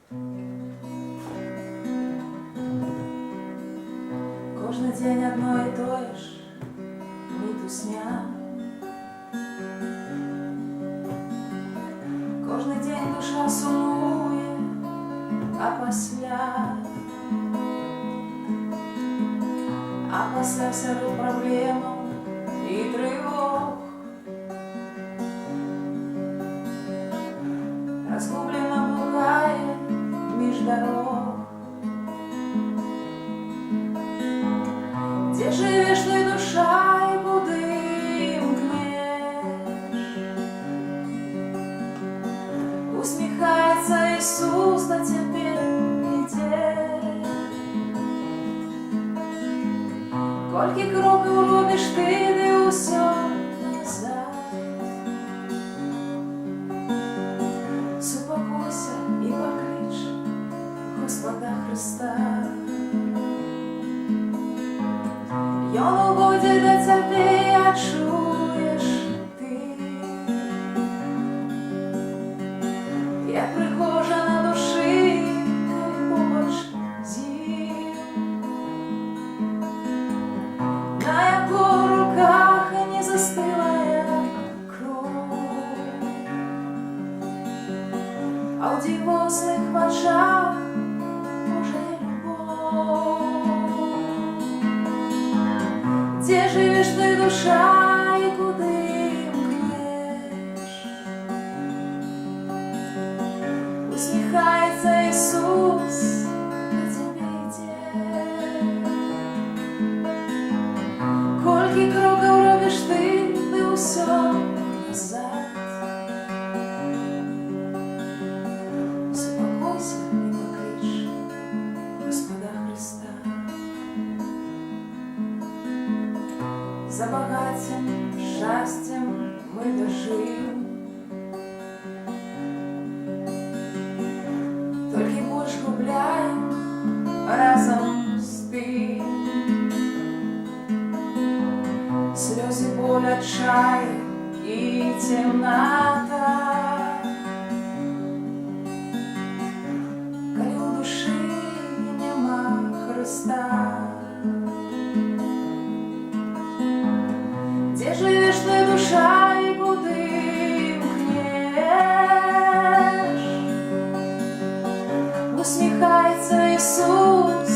Кожний день одно і те ж, мітусня. Кожний день душа сумує, а пасля серед проблем і тривог розгублено блукає між дорог. Де живеш ти, душа, і куди мкнеш? Усміхається Ісус, на тебе йде. Колькі кроків робиш ти, де усе назад. Супокойся і поклич Господа Христа. Ён угодит до тебе, а чуєш ти. Я прихожа на душі, хай побач зір, на його руках не застила кров, а у дивосних в очах Божа любов. Де живеш ти, душа, і куди мкнеш? Усміхається Ісус, до тебе йде. Колькі кроків робиш ти, де усе назад. Успокойся і поклич Господа Христа. За багаттям, щастям ми дожив, тільки борщ губляєм разом з тим. Сльози, боль, отчай і темнота. Коли у душі нема Христа. Де живеш ти, душа, і куди мкнеш? Усміхається Ісус,